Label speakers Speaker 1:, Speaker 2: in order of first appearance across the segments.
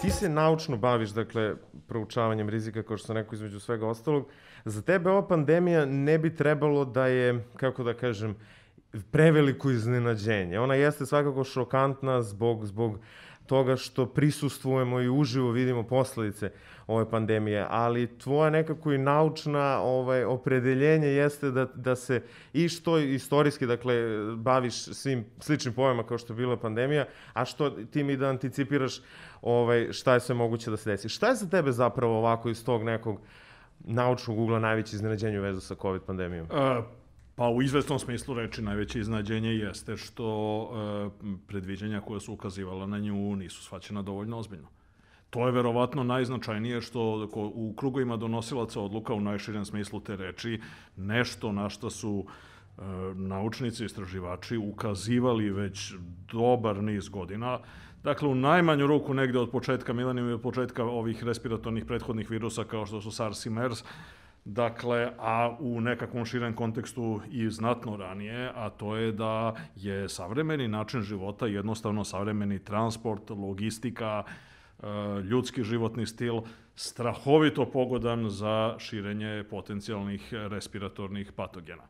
Speaker 1: Ti se naučno baviš, dakle, proučavanjem rizika, kao što sam rekao, između svega ostalog. Za tebe ova pandemija ne bi trebalo da je, kako da kažem, preveliko iznenađenje. Ona jeste svakako šokantna zbog toga što prisustvujemo i uživo vidimo posledice ove pandemije, ali tvoja nekako i naučna opredeljenje jeste da se i što istorijski, dakle, baviš svim sličnim pojavama kao što je bila pandemija, a što ti mi da anticipiraš šta je sve moguće da se desi. Šta je za tebe zapravo ovako iz tog nekog naučnog ugla najveće iznenađenje u vezu sa COVID pandemijom?
Speaker 2: Pa u izvesnom smislu reči najveće iznenađenje jeste što predviđanja koja su ukazivala na nju nisu shvaćena dovoljno ozbiljno. To je verovatno najznačajnije što u krugovima donosilaca odluka u najširem smislu te reči nešto na što su naučnici i istraživači ukazivali već dobar niz godina. Dakle, u najmanju ruku negde od početka milenijuma i od početka ovih respiratornih prethodnih virusa kao što su SARS i MERS, dakle, a u nekakvom širem kontekstu i znatno ranije, a to je da je savremeni način života, jednostavno savremeni transport, logistika, ljudski životni stil, strahovito pogodan za širenje potencijalnih respiratornih patogena.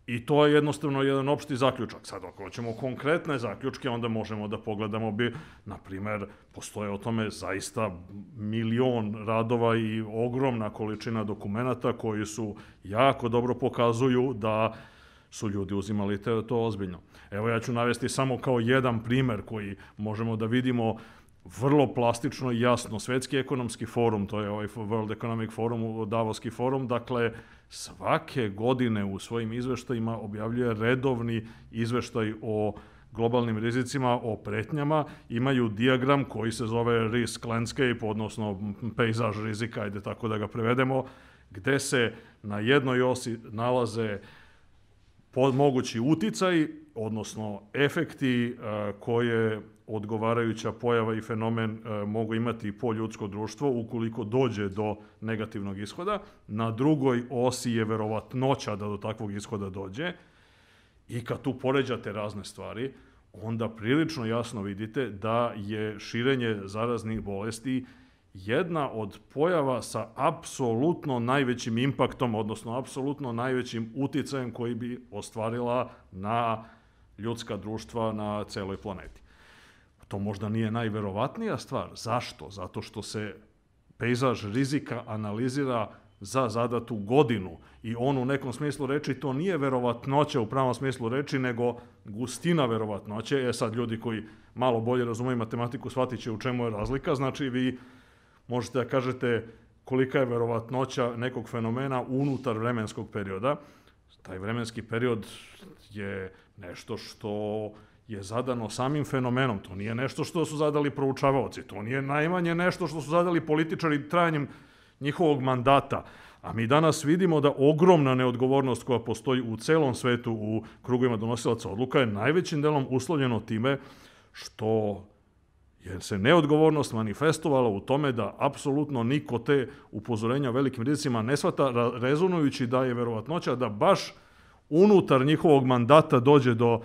Speaker 2: I to je jednostavno jedan opšti zaključak. Sad, ako hoćemo konkretne zaključke, onda možemo da pogledamo na primer, postoje o tome zaista milion radova i ogromna količina dokumenata koji su jako dobro pokazuju da su ljudi uzimali to ozbiljno. Evo, ja ću navesti samo kao jedan primer koji možemo da vidimo vrlo plastično i jasno. Svetski ekonomski forum, to je ovaj World Economic Forum, Davoski forum, dakle, svake godine u svojim izveštajima objavljuje redovni izveštaj o globalnim rizicima, o pretnjama. Imaju dijagram koji se zove risk landscape, odnosno pejzaž rizika, ajde tako da ga prevedemo, gde se na jednoj osi nalaze mogući uticaj, odnosno efekti koje odgovarajuća pojava i fenomen mogu imati po ljudsko društvo ukoliko dođe do negativnog ishoda. Na drugoj osi je verovatnoća da do takvog ishoda dođe i kad tu poređate razne stvari, onda prilično jasno vidite da je širenje zaraznih bolesti jedna od pojava sa apsolutno najvećim impaktom, odnosno apsolutno najvećim uticajem koji bi ostvarila na ljudska društva na celoj planeti. To možda nije najverovatnija stvar. Zašto? Zato što se pejzaž rizika analizira za zadatu godinu i on u nekom smislu reči to nije verovatnoća u pravom smislu reči, nego gustina verovatnoće. Sad ljudi koji malo bolje razumeju matematiku shvatit će u čemu je razlika. Znači vi možete da kažete kolika je verovatnoća nekog fenomena unutar vremenskog perioda. Taj vremenski period je nešto što je zadano samim fenomenom. To nije nešto što su zadali proučavaoci. To nije najmanje nešto što su zadali političari trajanjem njihovog mandata. A mi danas vidimo da ogromna neodgovornost koja postoji u celom svetu u krugovima donosilaca odluka je najvećim delom uslovljeno time što je se neodgovornost manifestovala u tome da apsolutno niko te upozorenja o velikim rizicima ne shvata, rezonujući da je verovatnoća da baš unutar njihovog mandata dođe do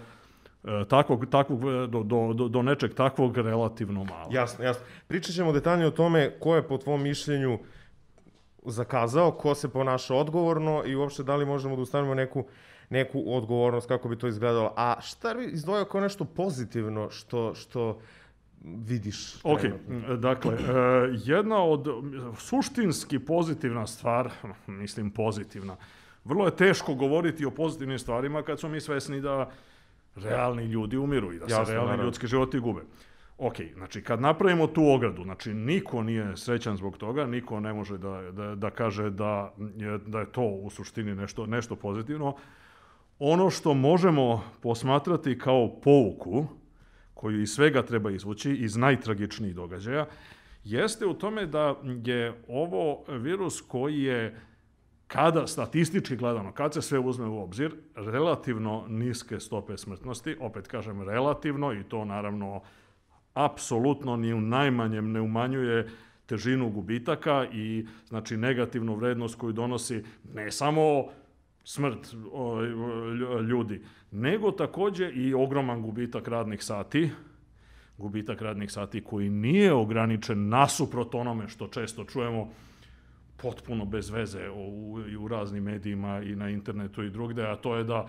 Speaker 2: do nečeg takvog relativno malo.
Speaker 1: Jasno, jasno. Pričat ćemo detaljnije o tome ko je po tvom mišljenju zakazao, ko se ponaša odgovorno i uopšte da li možemo da ustavimo neku odgovornost, kako bi to izgledalo. A šta bi izdvojio kao nešto pozitivno što vidiš?
Speaker 2: Ok, dakle, jedna od suštinski pozitivna stvar, mislim pozitivna, vrlo je teško govoriti o pozitivnim stvarima kad smo mi svesni da realni ljudi umiru i da se realni ljudski životi gube. Ok, znači kad napravimo tu ogradu, znači niko nije srećan zbog toga, niko ne može da kaže da je to u suštini nešto pozitivno. Ono što možemo posmatrati kao pouku, koju iz svega treba izvući, iz najtragičnijih događaja, jeste u tome da je ovo virus koji je, kada statistički gledano, kad se sve uzme u obzir, relativno niske stope smrtnosti, opet kažem relativno i to naravno apsolutno ni u najmanjem ne umanjuje težinu gubitaka i znači negativnu vrednost koju donosi ne samo smrt ljudi, nego takođe i ogroman gubitak radnih sati, gubitak radnih sati koji nije ograničen nasuprot onome što često čujemo potpuno bez veze u raznim medijima i na internetu i drugde, a to je da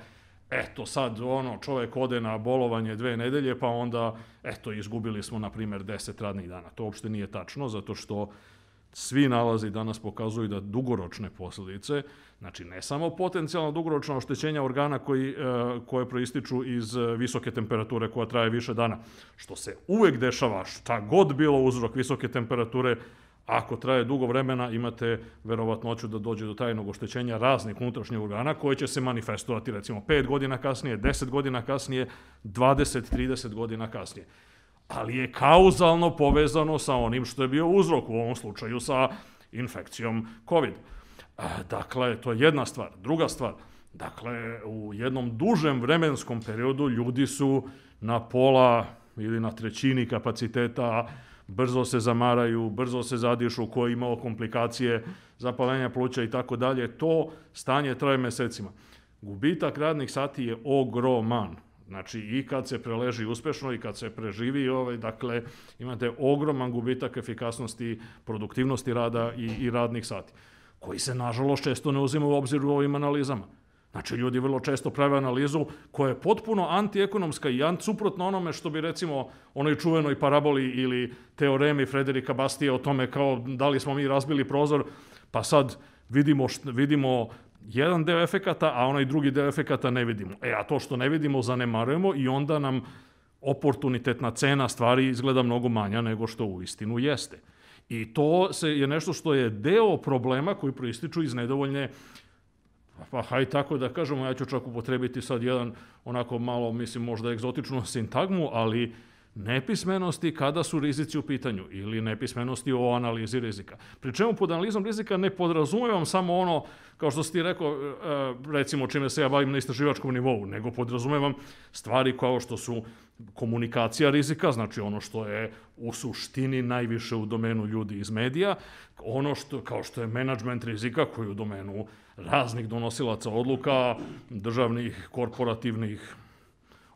Speaker 2: eto sad čovek ode na bolovanje 2 nedelje pa onda eto izgubili smo na primjer 10 radnih dana. To uopšte nije tačno zato što svi nalazi danas pokazuju da dugoročne posljedice, znači ne samo potencijalno dugoročna oštećenja organa koje proističu iz visoke temperature koja traje više dana, što se uvek dešava, šta god bilo uzrok visoke temperature, ako traje dugo vremena imate verovatnoću da dođe do trajnog oštećenja raznih unutrašnjih organa koje će se manifestovati recimo 5 godina kasnije, 10 godina kasnije, 20, 30 godina kasnije. Ali je kauzalno povezano sa onim što je bio uzrok, u ovom slučaju sa infekcijom COVID. Dakle, to je jedna stvar. Druga stvar, dakle, u jednom dužem vremenskom periodu ljudi su na pola ili na trećini kapaciteta, brzo se zamaraju, brzo se zadišu, ko je imao komplikacije, zapalenja pluća i tako dalje. To stanje traje mesecima. Gubitak radnih sati je ogroman. Znači, i kad se preleži uspešno i kad se preživi, dakle, imate ogroman gubitak efikasnosti, produktivnosti rada i radnih sati, koji se, nažalost, često ne uzima u obzir u ovim analizama. Znači, ljudi vrlo često prave analizu koja je potpuno antiekonomska i suprotno onome što bi, recimo, onoj čuvenoj paraboli ili teoremi Frederika Bastija o tome kao da li smo mi razbili prozor, pa sad vidimo jedan deo efekata, a onaj drugi deo efekata ne vidimo. A to što ne vidimo zanemarujemo i onda nam oportunitetna cena stvari izgleda mnogo manja nego što uistinu jeste. I to je nešto što je deo problema koji proističu iz nedovoljne, pa hajde tako da kažemo, ja ću čak upotrebiti sad jedan onako malo, mislim, možda egzotičnu sintagmu, ali nepismenosti kada su rizici u pitanju ili nepismenosti o analizi rizika. Pri čemu pod analizom rizika ne podrazumevam samo ono, kao što si ti rekao, recimo čime se ja bavim na istraživačkom nivou, nego podrazumevam stvari kao što su komunikacija rizika, znači ono što je u suštini najviše u domenu ljudi iz medija, ono kao što je menadžment rizika koji je u domenu raznih donosilaca odluka, državnih, korporativnih,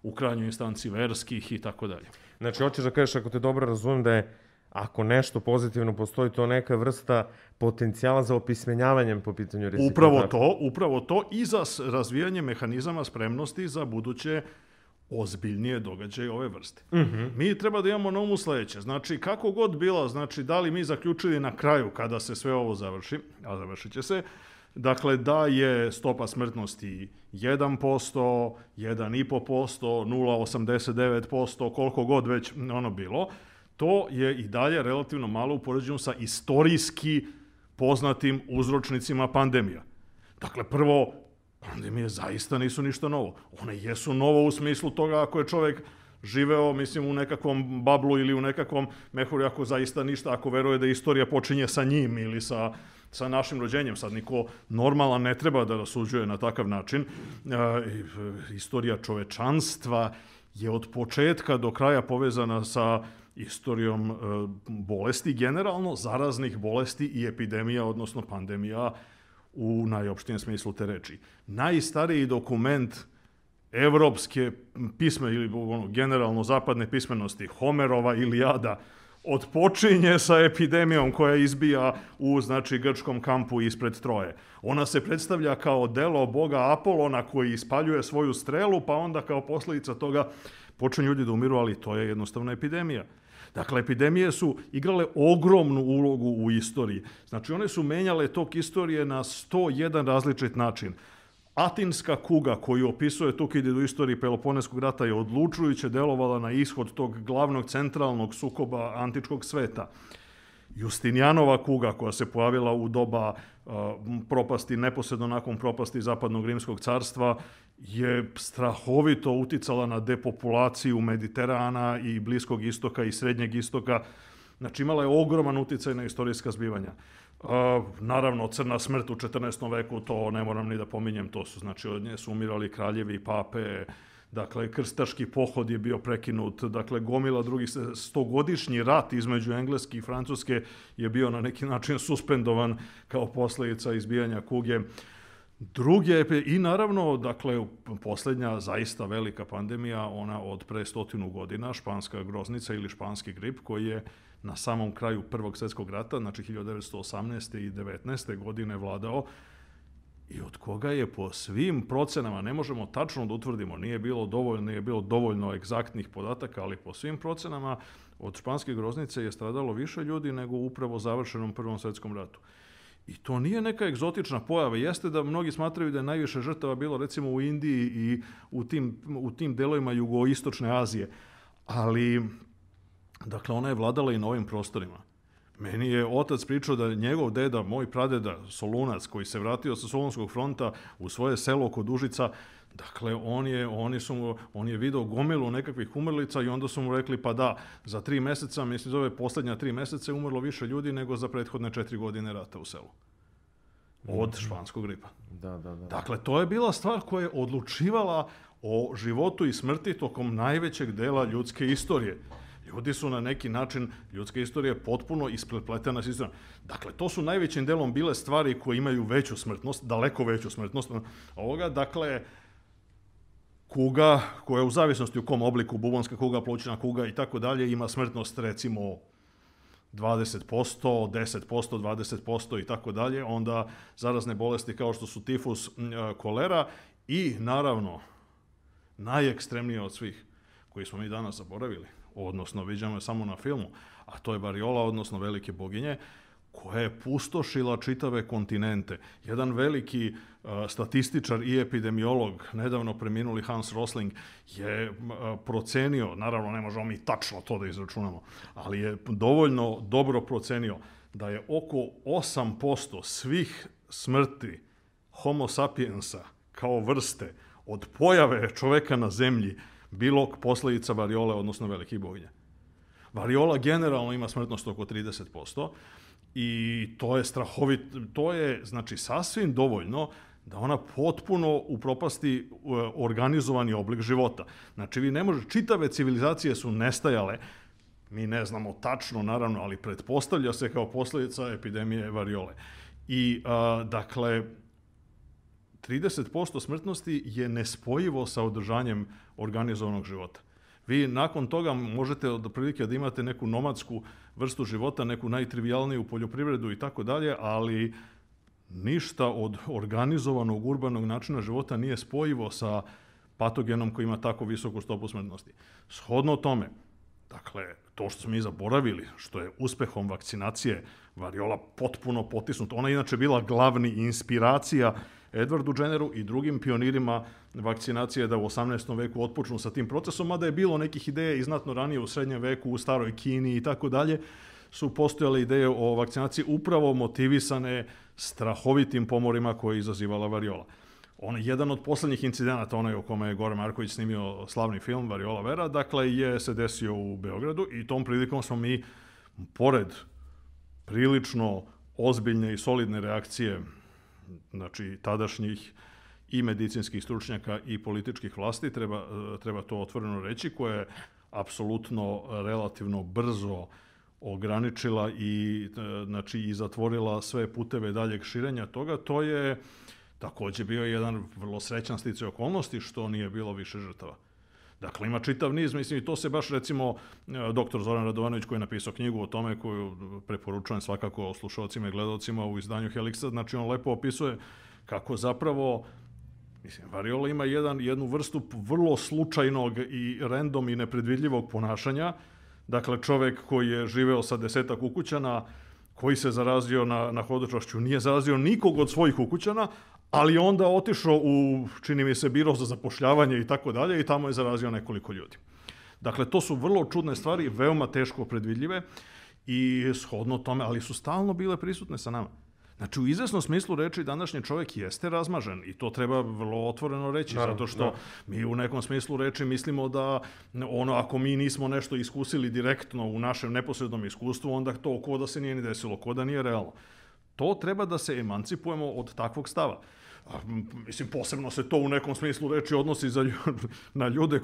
Speaker 2: u krajnjoj instanci verskih i tako dalje.
Speaker 1: Znači, hoćeš da kažeš, ako te dobro razumem, da je, ako nešto pozitivno postoji, to neka vrsta potencijala za opismenjavanjem po pitanju rizika.
Speaker 2: Upravo to i za razvijanje mehanizama spremnosti za buduće ozbiljnije događaje ove vrste. Mi treba da imamo na umu sledeće. Znači, kako god bilo, znači, da li mi zaključili na kraju kada se sve ovo završi, a završit će se, dakle, da je stopa smrtnosti 1%, 1,5%, 0,89%, koliko god već ono bilo, to je i dalje relativno malo u poređenju sa istorijski poznatim uzročnicima pandemija. Dakle, prvo, pandemije zaista nisu ništa novo. One jesu novo u smislu toga ako je čovek živeo, mislim, u nekakvom bablu ili u nekakvom mehuru, ako zaista ništa, ako veruje da istorija počinje sa njim ili sa našim rođenjem. Sad niko normalan ne treba da rasuđuje na takav način. Istorija čovečanstva je od početka do kraja povezana sa istorijom bolesti, generalno zaraznih bolesti i epidemija, odnosno pandemija u najopštijem smislu te reči. Najstariji dokument evropske pisme ili generalno zapadne pismenosti, Homerova Ilijada, odpočinje sa epidemijom koja izbija u, znači, grčkom kampu ispred Troje. Ona se predstavlja kao delo boga Apolona koji ispaljuje svoju strelu, pa onda kao posljedica toga počinju ljudi da umiru, ali to je jednostavno epidemija. Dakle, epidemije su igrale ogromnu ulogu u istoriji. Znači, one su menjale tok istorije na 101 različit način. Atinska kuga koju opisuje Tukidid u istoriji Peloponeskog rata je odlučujuće delovala na ishod tog glavnog centralnog sukoba antičkog sveta. Justinijanova kuga koja se pojavila u doba propasti, neposredno nakon propasti Zapadnog rimskog carstva, je strahovito uticala na depopulaciju Mediterana i Bliskog istoka i Srednjeg istoka. Znači, imala je ogroman uticaj na istorijska zbivanja. Naravno, crna smrt u 14. veku, to ne moram ni da pominjem, to su, znači, od nje su umirali kraljevi i pape, dakle, krstaški pohod je bio prekinut, dakle, gomila drugih, 100-godišnji rat između Engleske i Francuske je bio na neki način suspendovan kao posljedica izbijanja kuge. I naravno, dakle, posljednja zaista velika pandemija, ona od pre 100 godina, španska groznica ili španski grip, koji je na samom kraju Prvog svjetskog rata, znači 1918. i 19. godine vladao, i od koga je po svim procenama, ne možemo tačno da utvrdimo, nije bilo dovoljno egzaktnih podataka, ali po svim procenama od španske groznice je stradalo više ljudi nego upravo završenom Prvom svjetskom ratu. I to nije neka egzotična pojava. Jeste da mnogi smatraju da je najviše žrtava bilo recimo u Indiji i u tim delovima jugoistočne Azije. Ali, dakle, ona je vladala i na ovim prostorima. Meni je otac pričao da njegov deda, moj pradeda, Solunac, koji se vratio sa Solunskog fronta u svoje selo kod Užica, dakle, on je video gomilu nekakvih umrlica i onda su mu rekli, pa da, za 3 meseca, mislim, za ove posljednja 3 meseca je umrlo više ljudi nego za prethodne 4 godine rata u selu. Od španskog gripa.
Speaker 1: Da.
Speaker 2: Dakle, to je bila stvar koja je odlučivala o životu i smrti tokom najvećeg dela ljudske istorije. Ljudi su na neki način, ljudska istorija je potpuno isprepletena s istorijom. Dakle, to su najvećim delom bile stvari koje imaju veću smrtnost, daleko veću smrtnost ovoga. Dakle, kuga, koja u zavisnosti u kom obliku, bubonska kuga, plućna kuga i tako dalje, ima smrtnost recimo 20%, 10%, 20% i tako dalje. Onda zarazne bolesti kao što su tifus, kolera i naravno najekstremnije od svih koji smo mi danas zaboravili, odnosno viđamo je samo na filmu, a to je variola, odnosno velike boginje, koja je pustošila čitave kontinente. Jedan veliki statističar i epidemiolog, nedavno preminuli Hans Rosling, je procenio, naravno ne možemo mi tačno to da izračunamo, ali je dovoljno dobro procenio da je oko 8% svih smrti homo sapiensa kao vrste od pojave čoveka na zemlji bilo posljedica variole, odnosno velikih boginja. Variola generalno ima smrtnost oko 30%, i to je to je znači sasvim dovoljno da ona potpuno upropasti organizovani oblik života. Znači vi ne možete, čitave civilizacije su nestajale, mi ne znamo tačno naravno, ali pretpostavlja se kao posljedica epidemije variole. I dakle, 30% smrtnosti je nespojivo sa održanjem organizovanog života. Vi nakon toga možete otprilike da imate neku nomadsku vrstu života, neku najtrivijalniju poljoprivredu i tako dalje, ali ništa od organizovanog urbanog načina života nije spojivo sa patogenom koji ima tako visoku stopu smrtnosti. Shodno tome, dakle, to što smo mi zaboravili, što je uspehom vakcinacije variola potpuno potisnuta, ona je inače bila glavni inspiracija Edwardu Jenneru i drugim pionirima vakcinacije da u 18. veku otpočnu sa tim procesom, mada je bilo nekih ideja i znatno ranije u srednjem veku, u staroj Kini i tako dalje, su postojale ideje o vakcinaciji upravo motivisane strahovitim pomorima koje je izazivala variola. Jedan od poslednjih incidenata, onaj o kome je Goran Marković snimio slavni film Variola Vera, dakle, se desio u Beogradu i tom prilikom smo mi, pored prilično ozbiljne i solidne reakcije, znači tadašnjih i medicinskih stručnjaka i političkih vlasti, treba to otvoreno reći, koja je apsolutno relativno brzo ograničila i zatvorila sve puteve daljeg širenja toga. To je takođe bio jedan vrlo srećan sticaj okolnosti što nije bilo više žrtava. Dakle, ima čitav niz, mislim, i to se baš, recimo, doktor Zoran Radovanović koji je napisao knjigu o tome, koju preporučujem svakako slušalcima i gledalcima u izdanju Helixa, znači on lepo opisuje kako zapravo, mislim, variola ima jednu vrstu vrlo slučajnog i random i nepredvidljivog ponašanja. Dakle, čovek koji je živeo sa 10 ukućana, koji se zarazio na hodočašću, nije zarazio nikog od svojih ukućana, ali onda otišao u, čini mi se, biro za zapošljavanje i tako dalje i tamo je zarazio nekoliko ljudi. Dakle, to su vrlo čudne stvari, veoma teško predvidljive i shodno tome, ali su stalno bile prisutne sa nama. Znači, u izvesnom smislu reči današnji čovjek jeste razmažen i to treba vrlo otvoreno reći, zato što mi u nekom smislu reči mislimo da ako mi nismo nešto iskusili direktno u našem neposrednom iskustvu, onda to ko da se nije ni desilo, ko da nije realno. To treba da se emancipujemo od takvog stava. Mislim, posebno se to u nekom smislu reči odnosi na ljude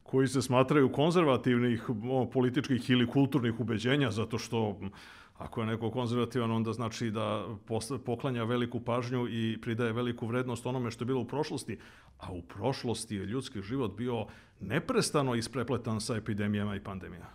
Speaker 2: koji se smatraju konzervativnih političkih ili kulturnih ubeđenja, zato što Ako je neko konzervativan, onda znači da poklanja veliku pažnju i pridaje veliku vrednost onome što je bilo u prošlosti. A u prošlosti je ljudski život bio neprestano isprepletan sa epidemijama i pandemijama.